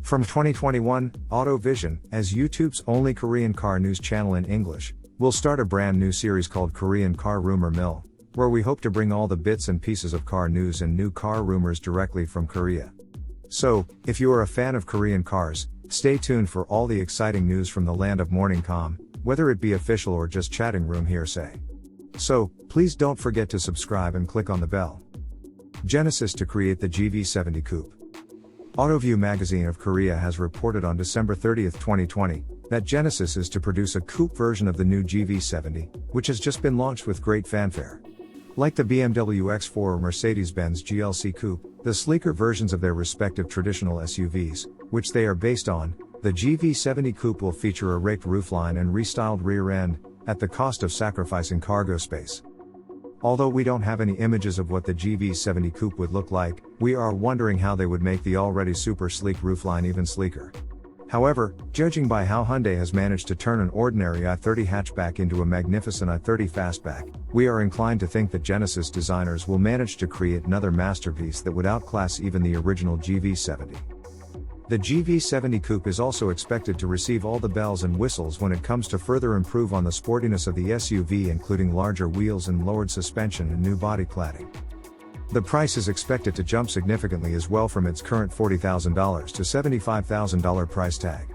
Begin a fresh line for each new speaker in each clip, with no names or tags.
From 2021, AutoVision, as YouTube's only Korean car news channel in English, will start a brand new series called Korean Car Rumor Mill, where we hope to bring all the bits and pieces of car news and new car rumors directly from Korea. So, if you are a fan of Korean cars, stay tuned for all the exciting news from the land of morning calm, whether it be official or just chatting room hearsay. So, please don't forget to subscribe and click on the bell. Genesis to create the GV70 Coupe. AutoView magazine of Korea has reported on December 30, 2020, that Genesis is to produce a coupe version of the new GV70, which has just been launched with great fanfare. Like the BMW X4 or Mercedes-Benz GLC Coupe, the sleeker versions of their respective traditional SUVs, which they are based on, the GV70 Coupe will feature a raked roofline and restyled rear end, at the cost of sacrificing cargo space. Although we don't have any images of what the GV70 Coupe would look like, we are wondering how they would make the already super sleek roofline even sleeker. However, judging by how Hyundai has managed to turn an ordinary i30 hatchback into a magnificent i30 fastback, we are inclined to think that Genesis designers will manage to create another masterpiece that would outclass even the original GV70. The GV70 Coupe is also expected to receive all the bells and whistles when it comes to further improve on the sportiness of the SUV, including larger wheels and lowered suspension and new body cladding. The price is expected to jump significantly as well from its current $40,000 to $75,000 price tag.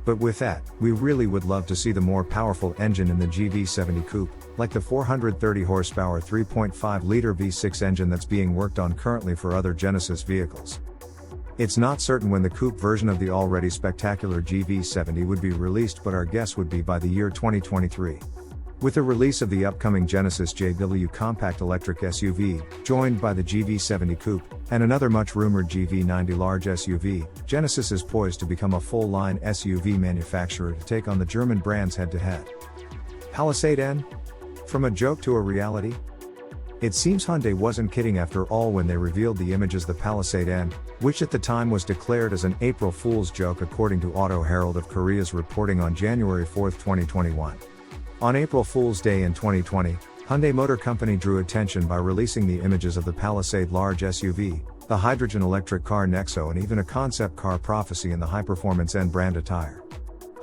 But with that, we really would love to see the more powerful engine in the GV70 Coupe, like the 430 horsepower 3.5-liter V6 engine that's being worked on currently for other Genesis vehicles. It's not certain when the coupe version of the already spectacular GV70 would be released, but our guess would be by the year 2023. With the release of the upcoming Genesis GV70 compact electric SUV, joined by the GV70 Coupe, and another much rumored GV90 large SUV, Genesis is poised to become a full-line SUV manufacturer to take on the German brands head-to-head. Palisade N? From a joke to a reality? It seems Hyundai wasn't kidding after all when they revealed the images of the Palisade N, which at the time was declared as an April Fool's joke according to Auto Herald of Korea's reporting on January 4, 2021. On April Fool's Day in 2020, Hyundai Motor Company drew attention by releasing the images of the Palisade large SUV, the hydrogen electric car Nexo, and even a concept car Prophecy in the high-performance N brand attire.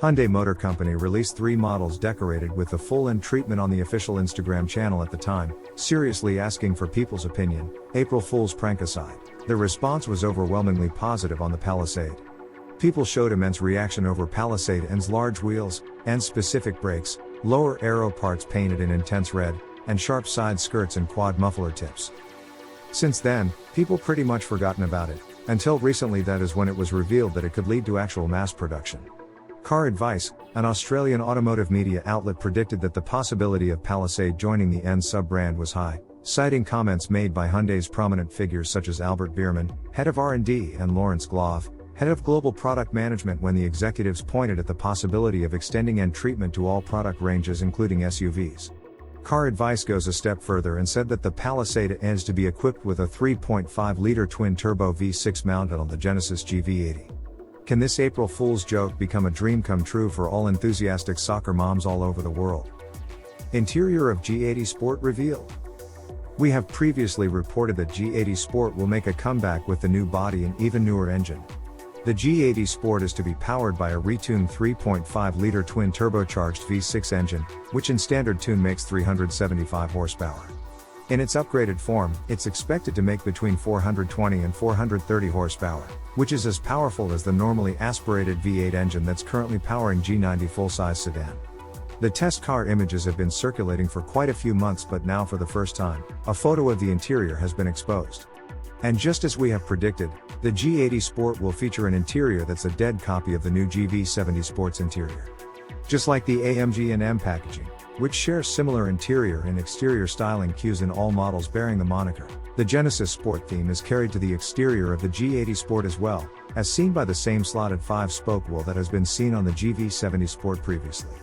Hyundai Motor Company released 3 models decorated with the full N treatment on the official Instagram channel at the time, seriously asking for people's opinion. April Fool's prank aside, the response was overwhelmingly positive on the Palisade. People showed immense reaction over Palisade N's large wheels, N-specific brakes, lower aero parts painted in intense red, and sharp side skirts and quad muffler tips. Since then, people pretty much forgotten about it, until recently, that is when it was revealed that it could lead to actual mass production. Car Advice, an Australian automotive media outlet, predicted that the possibility of Palisade joining the N sub-brand was high, citing comments made by Hyundai's prominent figures such as Albert Bierman, head of R&D, and Lawrence Glove, head of global product management, when the executives pointed at the possibility of extending N treatment to all product ranges including SUVs. Car Advice goes a step further and said that the Palisade N is to be equipped with a 3.5-liter twin-turbo V6 mounted on the Genesis GV80. Can this April Fool's joke become a dream come true for all enthusiastic soccer moms all over the world? Interior of G80 Sport revealed. We have previously reported that G80 Sport will make a comeback with the new body and even newer engine. The G80 Sport is to be powered by a retuned 3.5-liter twin-turbocharged V6 engine, which in standard tune makes 375 horsepower. In its upgraded form, it's expected to make between 420 and 430 horsepower, which is as powerful as the normally aspirated V8 engine that's currently powering G90 full-size sedan. The test car images have been circulating for quite a few months, but now for the first time, a photo of the interior has been exposed. And just as we have predicted, the G80 Sport will feature an interior that's a dead copy of the new GV70 Sport's interior. Just like the AMG and M packaging, which shares similar interior and exterior styling cues in all models bearing the moniker, the Genesis Sport theme is carried to the exterior of the G80 Sport as well, as seen by the same slotted 5-spoke wheel that has been seen on the GV70 Sport previously.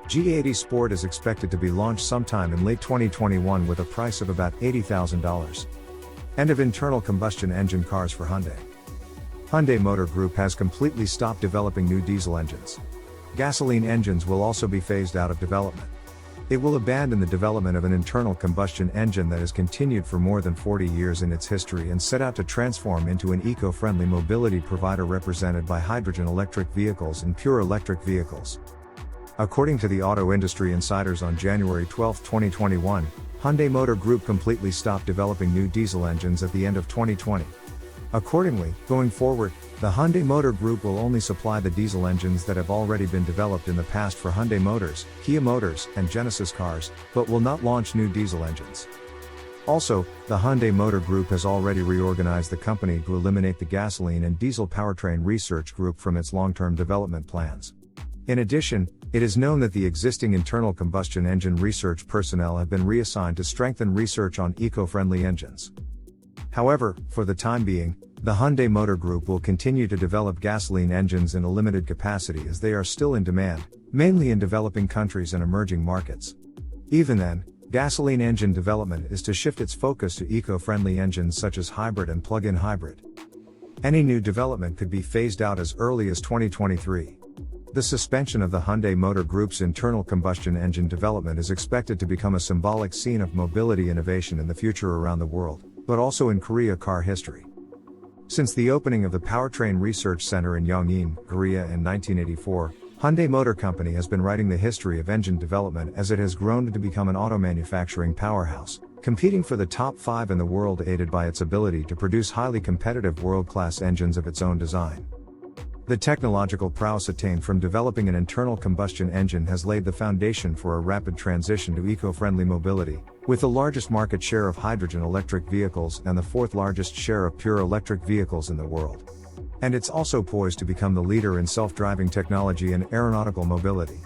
G80 Sport is expected to be launched sometime in late 2021 with a price of about $80,000. End of internal combustion engine cars for Hyundai. Hyundai Motor Group has completely stopped developing new diesel engines. Gasoline engines will also be phased out of development. It will abandon the development of an internal combustion engine that has continued for more than 40 years in its history and set out to transform into an eco-friendly mobility provider represented by hydrogen electric vehicles and pure electric vehicles. According to the Auto Industry Insiders on January 12, 2021, Hyundai Motor Group completely stopped developing new diesel engines at the end of 2020. Accordingly, going forward, the Hyundai Motor Group will only supply the diesel engines that have already been developed in the past for Hyundai Motors, Kia Motors, and Genesis cars, but will not launch new diesel engines. Also, the Hyundai Motor Group has already reorganized the company to eliminate the gasoline and diesel powertrain research group from its long-term development plans. In addition, it is known that the existing internal combustion engine research personnel have been reassigned to strengthen research on eco-friendly engines. However, for the time being, the Hyundai Motor Group will continue to develop gasoline engines in a limited capacity as they are still in demand, mainly in developing countries and emerging markets. Even then, gasoline engine development is to shift its focus to eco-friendly engines such as hybrid and plug-in hybrid. Any new development could be phased out as early as 2023. The suspension of the Hyundai Motor Group's internal combustion engine development is expected to become a symbolic scene of mobility innovation in the future around the world, but also in Korea car history. Since the opening of the Powertrain Research Center in Yongin, Korea in 1984, Hyundai Motor Company has been writing the history of engine development as it has grown to become an auto manufacturing powerhouse, competing for the top 5 in the world aided by its ability to produce highly competitive world-class engines of its own design. The technological prowess attained from developing an internal combustion engine has laid the foundation for a rapid transition to eco-friendly mobility, with the largest market share of hydrogen electric vehicles and the 4th largest share of pure electric vehicles in the world. And it's also poised to become the leader in self-driving technology and aeronautical mobility.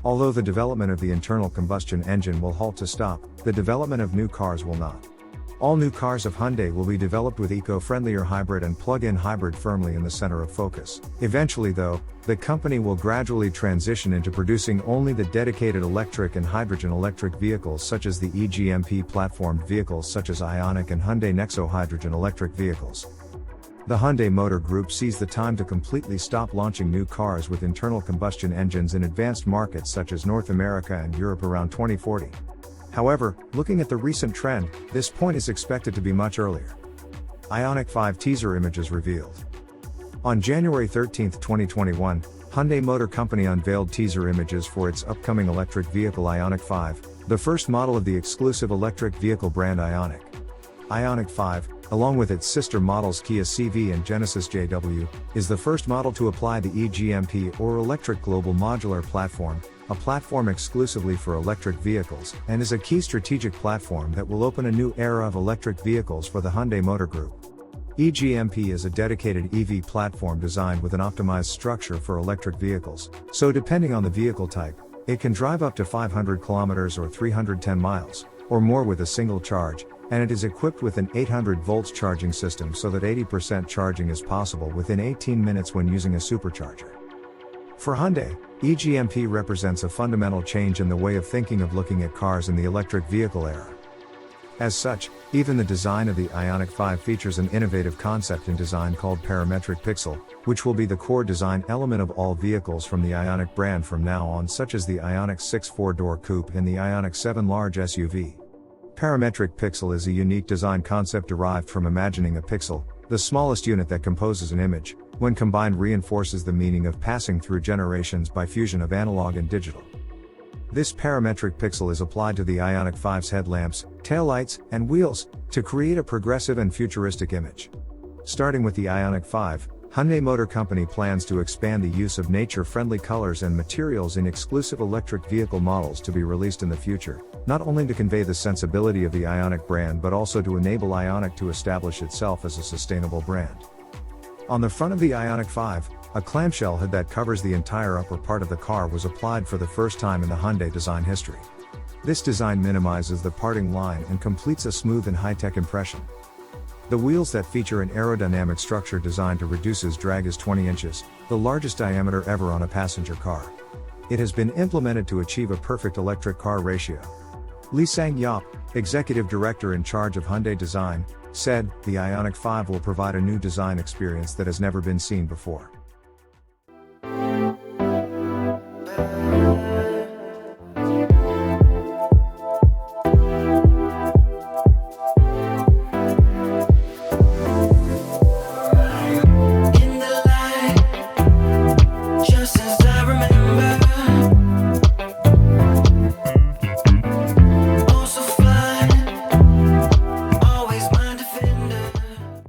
Although the development of the internal combustion engine will halt to stop, the development of new cars will not. All new cars of Hyundai will be developed with eco-friendlier hybrid and plug-in hybrid firmly in the center of focus. Eventually though, the company will gradually transition into producing only the dedicated electric and hydrogen electric vehicles such as the eGMP platformed vehicles such as Ioniq and Hyundai Nexo hydrogen electric vehicles. The Hyundai Motor Group sees the time to completely stop launching new cars with internal combustion engines in advanced markets such as North America and Europe around 2040. However, looking at the recent trend, this point is expected to be much earlier. Ioniq 5 teaser images revealed. On January 13, 2021, Hyundai Motor Company unveiled teaser images for its upcoming electric vehicle Ioniq 5, the first model of the exclusive electric vehicle brand Ioniq. Ioniq 5, along with its sister models Kia CV and Genesis JW, is the first model to apply the eGMP or Electric Global Modular Platform, a platform exclusively for electric vehicles, and is a key strategic platform that will open a new era of electric vehicles for the Hyundai Motor Group. eGMP is a dedicated EV platform designed with an optimized structure for electric vehicles, so depending on the vehicle type, it can drive up to 500 kilometers or 310 miles, or more with a single charge, and it is equipped with an 800 volts charging system so that 80% charging is possible within 18 minutes when using a supercharger. For Hyundai, eGMP represents a fundamental change in the way of thinking of looking at cars in the electric vehicle era. As such, even the design of the Ioniq 5 features an innovative concept in design called parametric pixel, which will be the core design element of all vehicles from the Ioniq brand from now on, such as the Ioniq 6 4-door coupe and the Ioniq 7 large SUV. Parametric pixel is a unique design concept derived from imagining a pixel, the smallest unit that composes an image, when combined reinforces the meaning of passing through generations by fusion of analog and digital. This parametric pixel is applied to the Ioniq 5's headlamps, taillights, and wheels, to create a progressive and futuristic image. Starting with the Ioniq 5, Hyundai Motor Company plans to expand the use of nature-friendly colors and materials in exclusive electric vehicle models to be released in the future, not only to convey the sensibility of the Ioniq brand but also to enable Ioniq to establish itself as a sustainable brand. On the front of the Ioniq 5, a clamshell hood that covers the entire upper part of the car was applied for the first time in the Hyundai design history. This design minimizes the parting line and completes a smooth and high-tech impression. The wheels that feature an aerodynamic structure designed to reduce drag is 20 inches, the largest diameter ever on a passenger car. It has been implemented to achieve a perfect electric car ratio. Lee Sang-yop, executive director in charge of Hyundai Design, said, "The Ioniq 5 will provide a new design experience that has never been seen before.